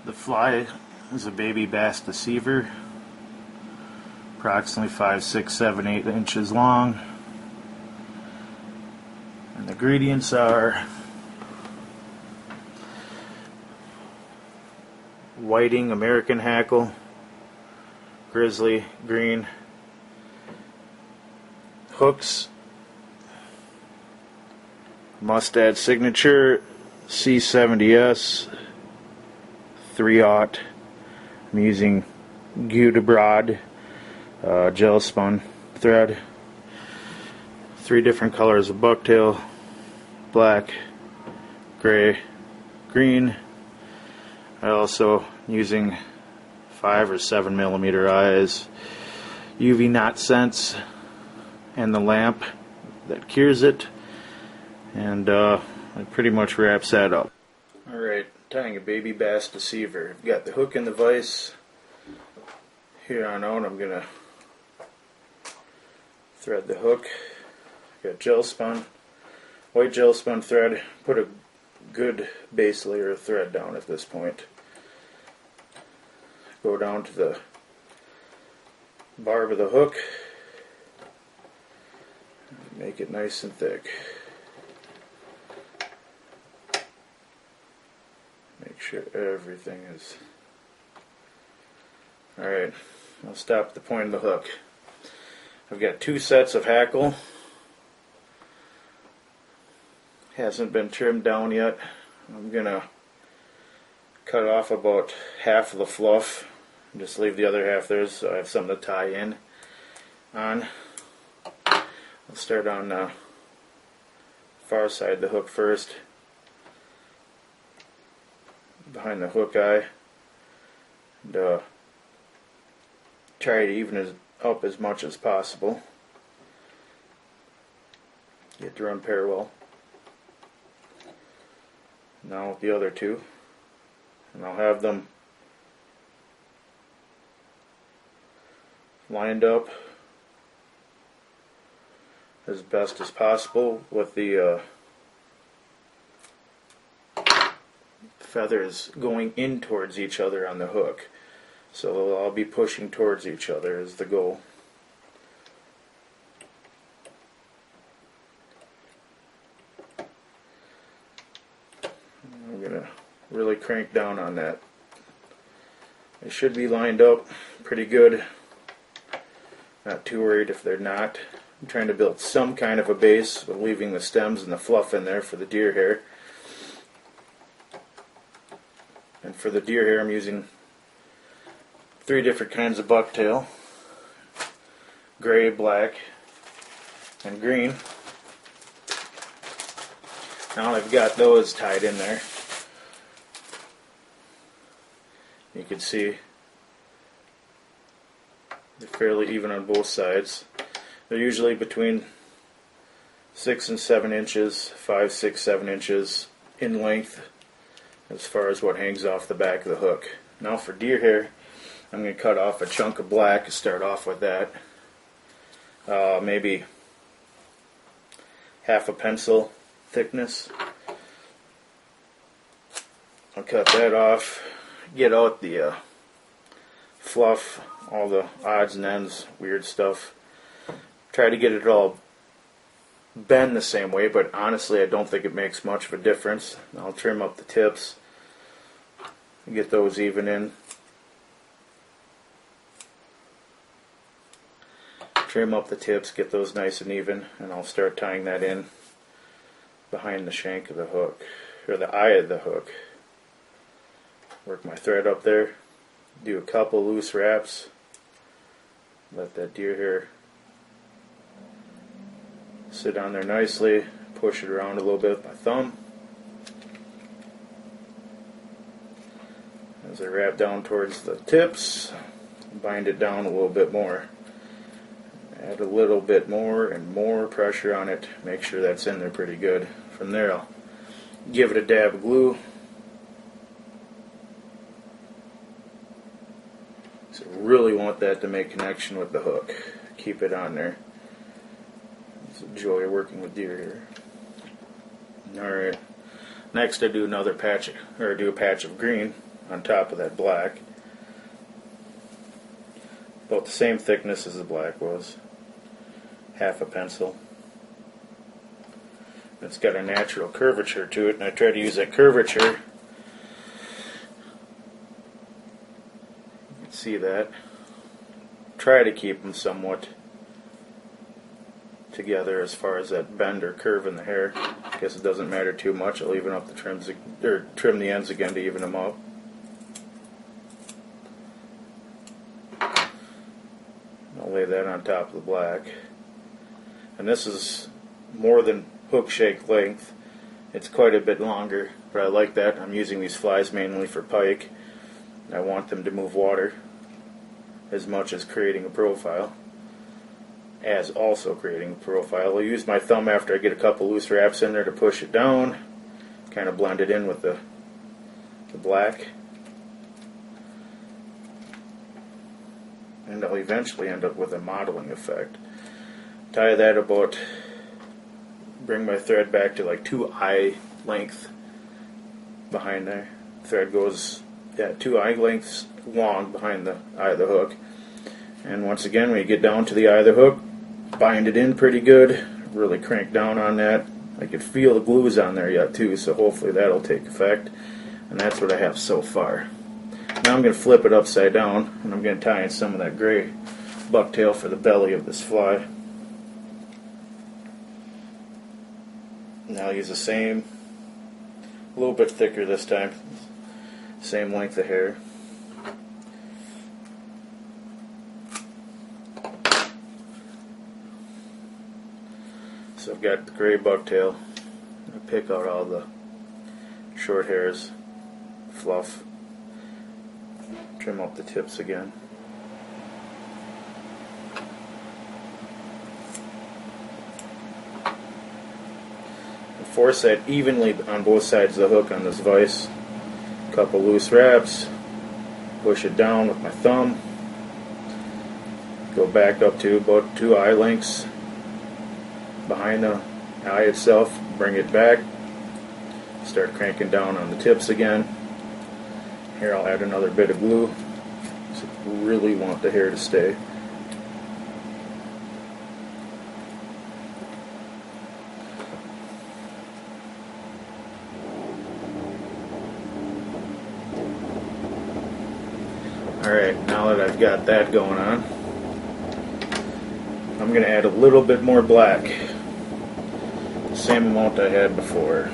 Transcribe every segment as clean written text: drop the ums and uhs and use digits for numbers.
The fly is a baby bass deceiver, approximately 5, 6, 7, 8 inches long. And the ingredients are whiting American hackle, grizzly green, hooks, Mustad signature C70S 3/0. I'm using Deciever gel spun thread. 3 different colors of bucktail: black, gray, green. I also using 5 or 7 millimeter eyes, UV knot sense, and the lamp that cures it, and it pretty much wraps that up. Alright, tying a baby bass deceiver. I've got the hook in the vise. Here on out I'm going to thread the hook. Got gel spun, white gel spun thread. Put a good base layer of thread down at this point. Go down to the barb of the hook. Make it nice and thick. Make sure everything is... Alright, I'll stop at the point of the hook. I've got 2 sets of hackle. Hasn't been trimmed down yet. I'm going to cut off about half of the fluff and just leave the other half there so I have something to tie in on. I'll start on the far side of the hook first, behind the hook eye, and try to even it up as much as possible. Get to run parallel. Now with the other 2, and I'll have them lined up as best as possible with the feathers going in towards each other on the hook. So they'll all be pushing towards each other is the goal. I'm going to really crank down on that. They should be lined up pretty good. Not too worried if they're not. I'm trying to build some kind of a base, but leaving the stems and the fluff in there for the deer hair. And for the deer hair I'm using 3 different kinds of bucktail: gray, black, and green. Now I've got those tied in there. You can see they're fairly even on both sides. They're usually between 6 and 7 inches, 5, 6, 7 inches in length as far as what hangs off the back of the hook. Now for deer hair, I'm going to cut off a chunk of black, start off with that. Maybe half a pencil thickness. I'll cut that off, get out the fluff, all the odds and ends, weird stuff. Try to get it all bend the same way, but honestly I don't think it makes much of a difference. I'll trim up the tips, get those even in. Trim up the tips, get those nice and even, and I'll start tying that in behind the shank of the hook, or the eye of the hook. Work my thread up there, do a couple loose wraps, let that deer hair sit on there nicely, push it around a little bit with my thumb. As I wrap down towards the tips, bind it down a little bit more. Add a little bit more and more pressure on it, make sure that's in there pretty good. From there I'll give it a dab of glue. So really want that to make connection with the hook. Keep it on there. It's a joy working with deer here. Alright. Next I do another patch, or do a patch of green. on top of that black. About the same thickness as the black was. Half a pencil. It's got a natural curvature to it, and I try to use that curvature. You can see that. Try to keep them somewhat together as far as that bend or curve in the hair. I guess it doesn't matter too much. I'll even up the trims, or trim the ends again to even them up. I'll lay that on top of the black. And this is more than hook shake length. It's quite a bit longer, but I like that. I'm using these flies mainly for pike. I want them to move water as much as creating a profile, as also creating a profile. I'll use my thumb after I get a couple loose wraps in there to push it down, kind of blend it in with the black, and I'll eventually end up with a modeling effect. Tie that about, bring my thread back to like 2 eye length behind there. Thread goes 2 eye lengths long behind the eye of the hook. And once again, when you get down to the eye of the hook, bind it in pretty good. Really crank down on that. I can feel the glues on there yet too, so hopefully that'll take effect. And that's what I have so far. Now I'm going to flip it upside down, and I'm going to tie in some of that gray bucktail for the belly of this fly. Now I'll use the same, a little bit thicker this time, same length of hair. So I've got the gray bucktail. I pick out all the short hairs, fluff, trim up the tips again. Force that evenly on both sides of the hook on this vise. Couple loose wraps, push it down with my thumb, go back up to about 2 eye lengths behind the eye itself, bring it back, start cranking down on the tips again. Here I'll add another bit of glue, so really want the hair to stay. Alright, now that I've got that going on, I'm going to add a little bit more black. The same amount I had before.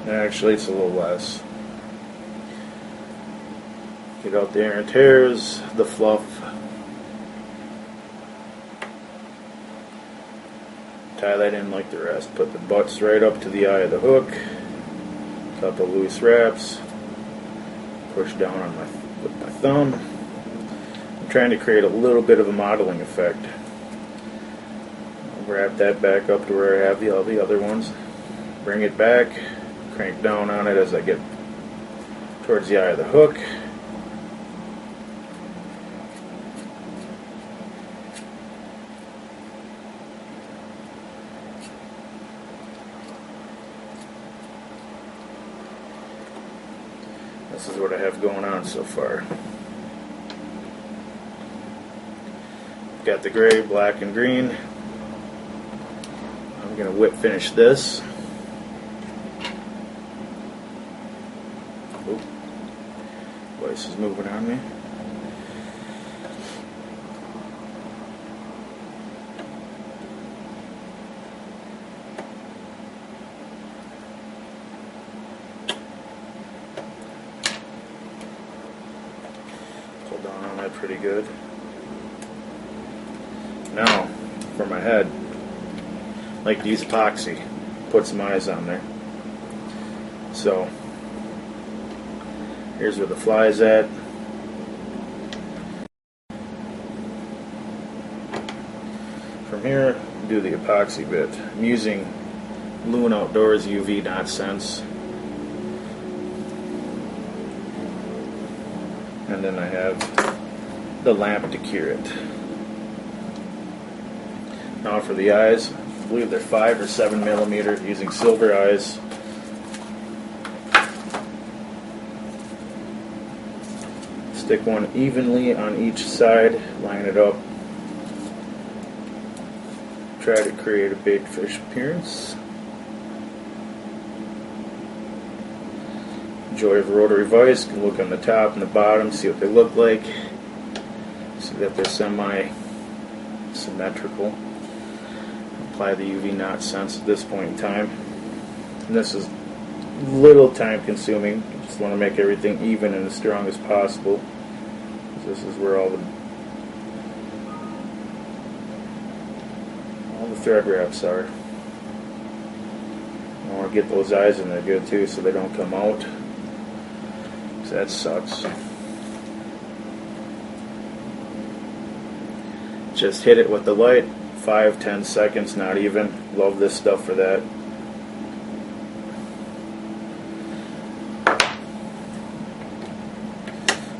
Actually, it's a little less. Get out the errant hairs, the fluff. Tie that in like the rest. Put the butts right up to the eye of the hook. Couple loose wraps. Push down on with my thumb. I'm trying to create a little bit of a modeling effect. I'll wrap that back up to where I have all the other ones. Bring it back. Crank down on it as I get towards the eye of the hook. This is what I have going on so far. Got the gray, black, and green. I'm going to whip finish this. Oop. Voice is moving on me. Pull down on that pretty good. Now, for my head, I like to use epoxy. Put some eyes on there. So, here's where the fly is at. From here, do the epoxy bit. I'm using Loon Outdoors UV Not Sense. and then I have the lamp to cure it. Now for the eyes, I believe they're 5 or 7 millimeter, using silver eyes. Stick one evenly on each side, line it up. Try to create a bait fish appearance. Joy of a rotary vise, can look on the top and the bottom, see what they look like. See that they're semi-symmetrical. Apply the UV knot sense at this point in time. And this is little time consuming. Just want to make everything even and as strong as possible. This is where all the thread wraps are. I want to get those eyes in there good too so they don't come out. So that sucks. Just hit it with the light, 5-10 seconds, not even. Love this stuff for that.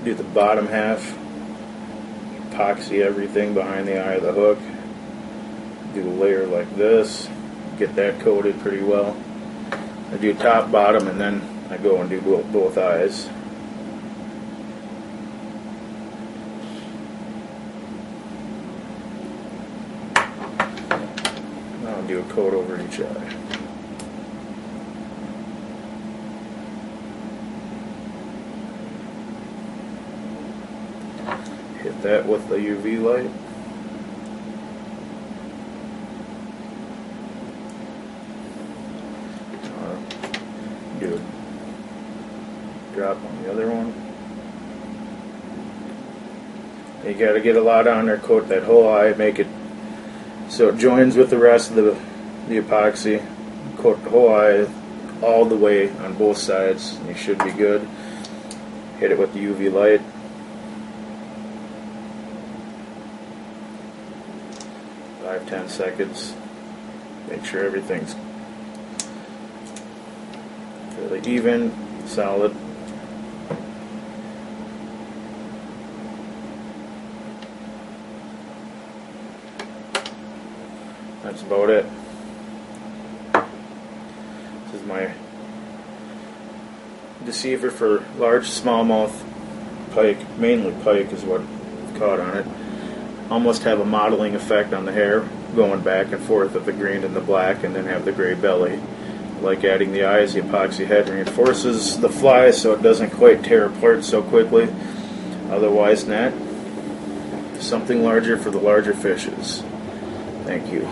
Do the bottom half, epoxy everything behind the eye of the hook. Do a layer like this, get that coated pretty well. I do top, bottom, and then I go and do both eyes. Now I'll do a coat over each eye. Hit that with the UV light. Do a drop on the other one. You got to get a lot on there, coat that whole eye, make it so it joins with the rest of the epoxy. Coat the whole eye all the way on both sides, and you should be good. Hit it with the UV light. 5-10 seconds. Make sure everything's fairly even, solid. That's about it. This is my deceiver for large smallmouth pike. Mainly pike is what I've caught on it. Almost have a modeling effect on the hair, going back and forth of the green and the black, and then have the gray belly. Like adding the eyes, the epoxy head reinforces the fly so it doesn't quite tear apart so quickly. Otherwise not. Something larger for the larger fishes. Thank you.